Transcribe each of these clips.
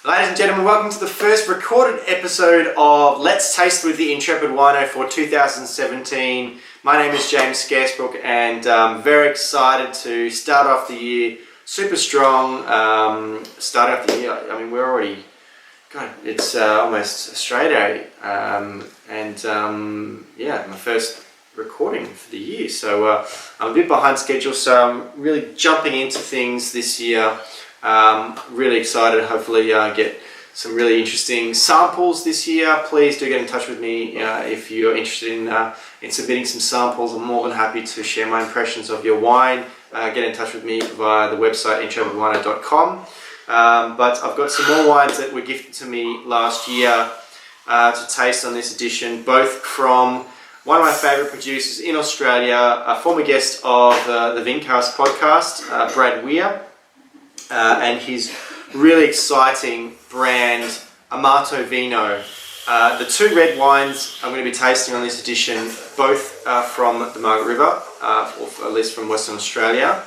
Ladies and gentlemen, welcome to the first recorded episode of Let's Taste with the Intrepid Wino for 2017. My name is James Scaresbrook and I'm very excited to start off the year super strong. Start off the year, I mean, we're already, God, it's almost Australia Day. Yeah, my first recording for the year. So I'm a bit behind schedule, so I'm really jumping into things this year. Really excited, hopefully get some really interesting samples this year. Please do get in touch with me if you're interested in submitting some samples. I'm more than happy to share my impressions of your wine. Get in touch with me via the website intrepidwino.com. But I've got some more wines that were gifted to me last year to taste on this edition, both from one of my favourite producers in Australia, a former guest of the Vincast podcast, Brad Wehr. And his really exciting brand, Amato Vino. The two red wines I'm going to be tasting on this edition, both from the Margaret River, or at least from Western Australia.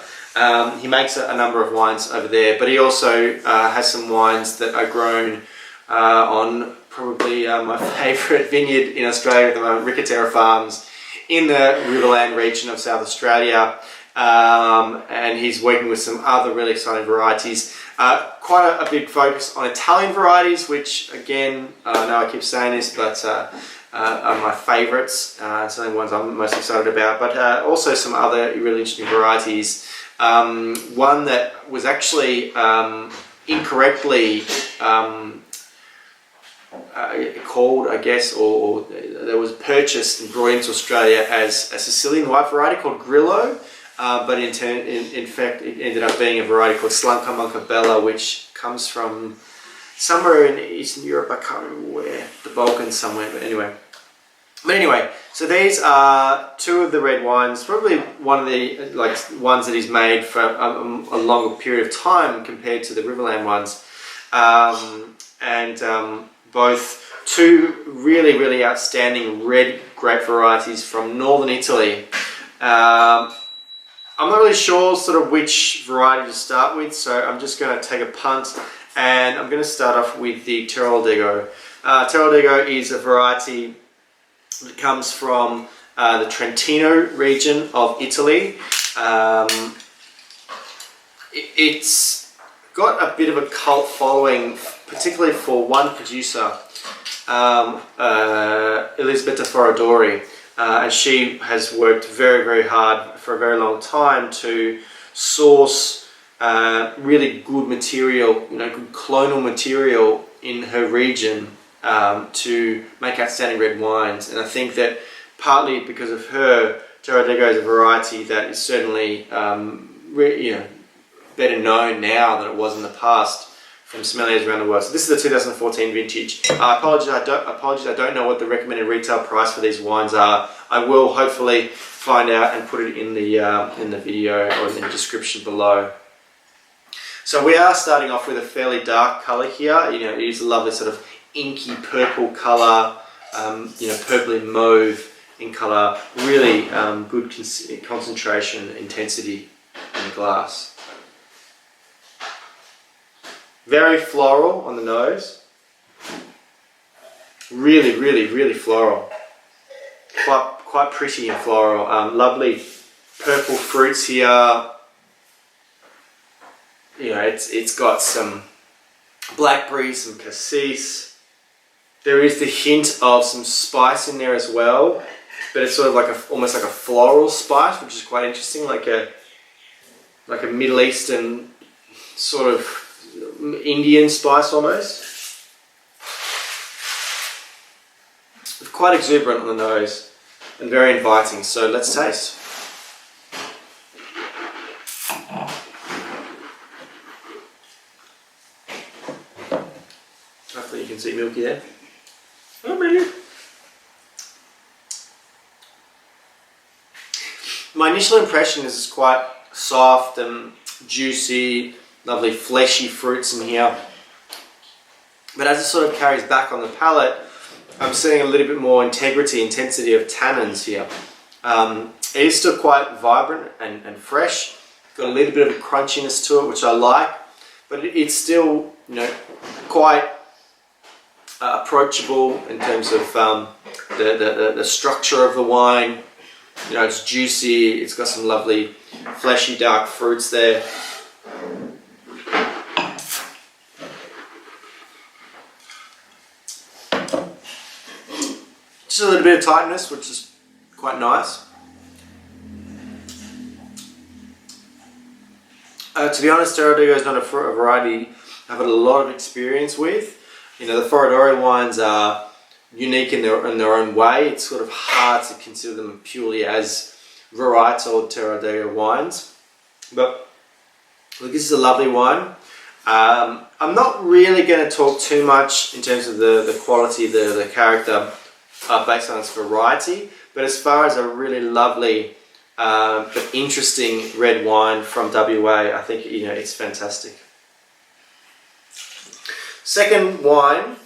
He makes a number of wines over there, but he also has some wines that are grown on probably my favourite vineyard in Australia at the moment, Ricatera Farms, in the Riverland region of South Australia. And he's working with some other really exciting varieties. Quite a big focus on Italian varieties, which again, I know I keep saying this, but are my favourites. Certainly the ones I'm most excited about, but also some other really interesting varieties. One that was actually incorrectly called, I guess, or that was purchased and brought into Australia as a Sicilian white variety called Grillo. But in fact, it ended up being a variety called Slanca Bella, which comes from somewhere in Eastern Europe. I can't remember where, the Balkans somewhere, but anyway. So these are two of the red wines, probably one of the ones that he's made for a longer period of time compared to the Riverland ones. Both two really, really outstanding red grape varieties from northern Italy. I'm not really sure sort of which variety to start with, so I'm just going to take a punt and I'm going to start off with the Teroldego. Teroldego is a variety that comes from the Trentino region of Italy. It's got a bit of a cult following, particularly for one producer, Elisabetta Foradori. And she has worked very, very hard for a very long time to source really good material, good clonal material in her region to make outstanding red wines. And I think that partly because of her, Teroldego is a variety that is certainly better known now than it was in the past from sommeliers around the world. So this is the 2014 vintage. I apologize, I don't know what the recommended retail price for these wines are. I will hopefully find out and put it in the video or in the description below. So we are starting off with a fairly dark colour here. It is a lovely sort of inky purple colour, purpley mauve in colour. Really good concentration and intensity in the glass. Very floral on the nose. Really, really, really floral. Quite pretty and floral. Lovely purple fruits here. It's got some blackberries, some cassis. There is the hint of some spice in there as well, but it's sort of almost like a floral spice, which is quite interesting, like a Middle Eastern sort of Indian spice almost. Quite exuberant on the nose and very inviting, so let's taste. Hopefully you can see milky there. Oh, really? My initial impression is it's quite soft and juicy, lovely fleshy fruits in here. But as it sort of carries back on the palate, I'm seeing a little bit more intensity of tannins here. It is still quite vibrant and fresh. Got a little bit of a crunchiness to it, which I like, but it's still, you know, quite approachable in terms of the structure of the wine. You know, it's juicy, it's got some lovely fleshy dark fruits there. Just a little bit of tightness, which is quite nice. To be honest, Teroldego is not a variety I've had a lot of experience with. You know, the Teroldego wines are unique in their own way. It's sort of hard to consider them purely as varietal Teroldego wines. But look, this is a lovely wine. I'm not really going to talk too much in terms of the quality, the character based on its variety. But as far as a really lovely but interesting red wine from WA, I think, you know, it's fantastic. Second wine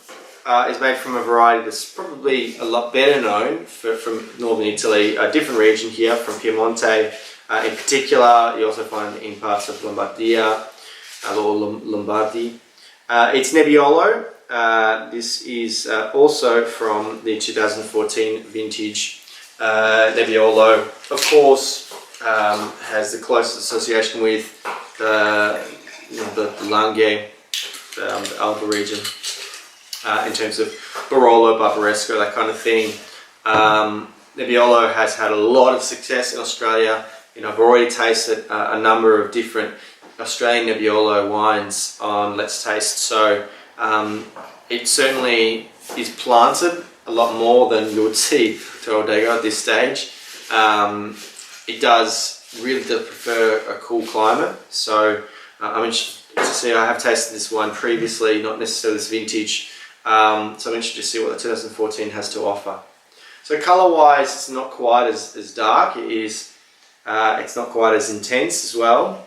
is made from a variety that's probably a lot better known from northern Italy, a different region here, from Piemonte in particular. You also find it in parts of Lombardia or Lombardy. It's Nebbiolo. This is also from the 2014 vintage. Nebbiolo, of course, has the closest association with the Langhe, the Alba region, in terms of Barolo, Barbaresco, that kind of thing. Nebbiolo has had a lot of success in Australia. You know, I've already tasted a number of different Australian Nebbiolo wines on Let's Taste, so it certainly is planted a lot more than you would see Teroldego at this stage. It does really prefer a cool climate, so I'm interested to see. I have tasted this wine previously, not necessarily this vintage, so I'm interested to see what the 2014 has to offer. So colour-wise, it's not quite as dark. It is. It's not quite as intense as well.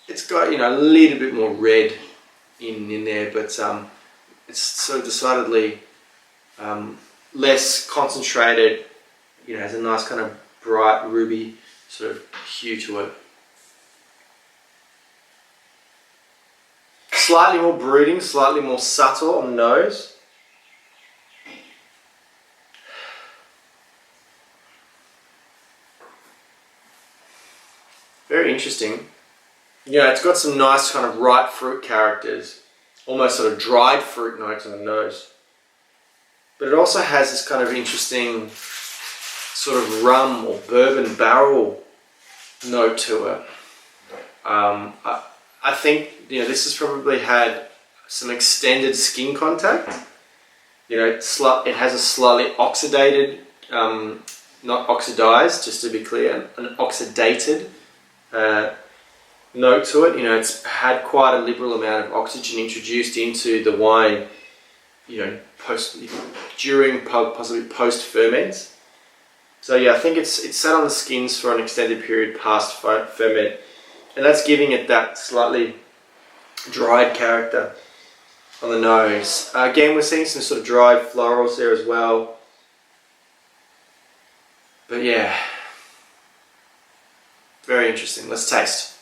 It's got, you know, a little bit more red in there, but it's sort of decidedly less concentrated. You know, has a nice kind of bright ruby sort of hue to it. Slightly more brooding, slightly more subtle on the nose. Very interesting. You know, it's got some nice kind of ripe fruit characters, almost sort of dried fruit notes on the nose. But it also has this kind of interesting sort of rum or bourbon barrel note to it. I think, you know, this has probably had some extended skin contact. You know, it has a slightly oxidated, not oxidized, just to be clear, an oxidated note to it. You know, it's had quite a liberal amount of oxygen introduced into the wine, you know, during, possibly post ferment. So yeah, I think it's sat on the skins for an extended period past ferment, and that's giving it that slightly dried character on the nose. Again, we're seeing some sort of dried florals there as well. But yeah, very interesting. Let's taste.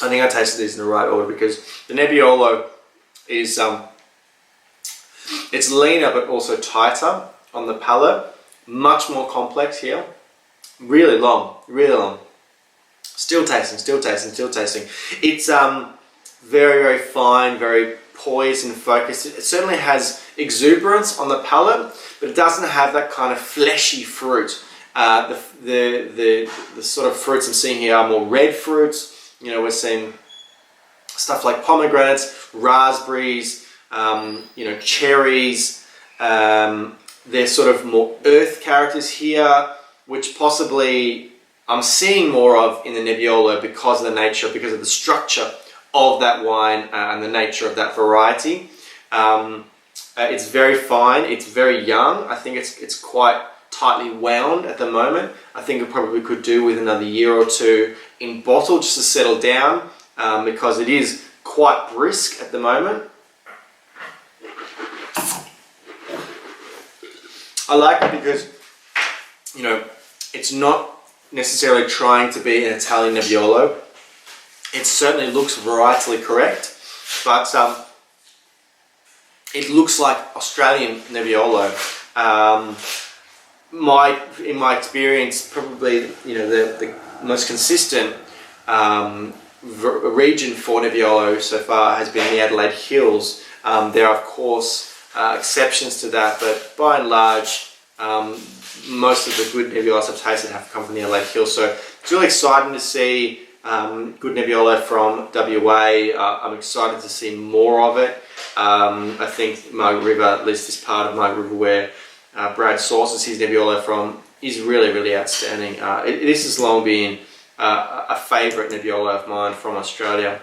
I think I tasted these in the right order because the Nebbiolo is it's leaner but also tighter on the palate, much more complex here, really long, really long. Still tasting, still tasting, still tasting. It's very, very fine, very poised and focused. It certainly has exuberance on the palate, but it doesn't have that kind of fleshy fruit. The sort of fruits I'm seeing here are more red fruits. You know, we're seeing stuff like pomegranates, raspberries, you know, cherries. There's sort of more earth characters here, which possibly I'm seeing more of in the Nebbiolo because of the nature, because of the structure of that wine and the nature of that variety. It's very fine, it's very young. I think it's quite tightly wound at the moment. I think it probably could do with another year or two in bottle just to settle down, because it is quite brisk at the moment. I like it because, you know, it's not necessarily trying to be an Italian Nebbiolo. It certainly looks varietally correct, but it looks like Australian Nebbiolo. In my experience, probably, you know, the most consistent region for Nebbiolo so far has been the Adelaide Hills. There are of course exceptions to that, but by and large, most of the good Nebbiolos I've tasted have come from the Adelaide Hills. So it's really exciting to see good Nebbiolo from WA. I'm excited to see more of it. I think Margaret River, at least this part of Margaret River where Brad sources his Nebbiolo from, is really, really outstanding. This has long been a favourite Nebbiolo of mine from Australia,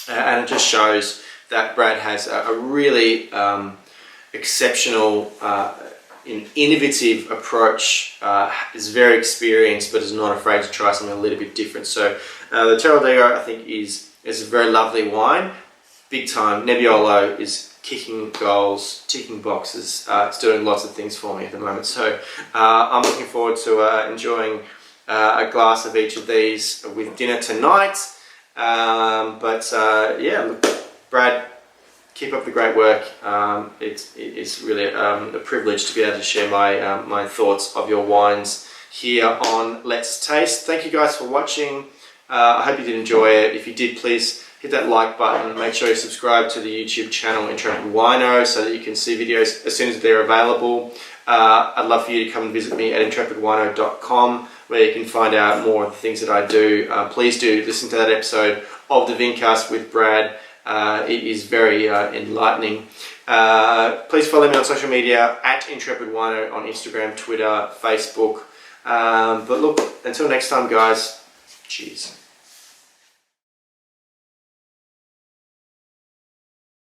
and it just shows that Brad has a really exceptional, innovative approach. Is very experienced, but is not afraid to try something a little bit different. So the Teroldego, I think, is a very lovely wine. Big time. Nebbiolo is kicking goals, ticking boxes. It's doing lots of things for me at the moment. So I'm looking forward to enjoying a glass of each of these with dinner tonight. Yeah, look, Brad, keep up the great work. It's really a privilege to be able to share my thoughts of your wines here on Let's Taste. Thank you guys for watching. I hope you did enjoy it. If you did, please hit that like button. Make sure you subscribe to the YouTube channel Intrepid Wino so that you can see videos as soon as they're available. I'd love for you to come and visit me at intrepidwino.com, where you can find out more of the things that I do. Please do listen to that episode of the Vincast with Brad. It is very enlightening. Please follow me on social media at Intrepid Wino on Instagram, Twitter, Facebook. But look, until next time, guys, cheers.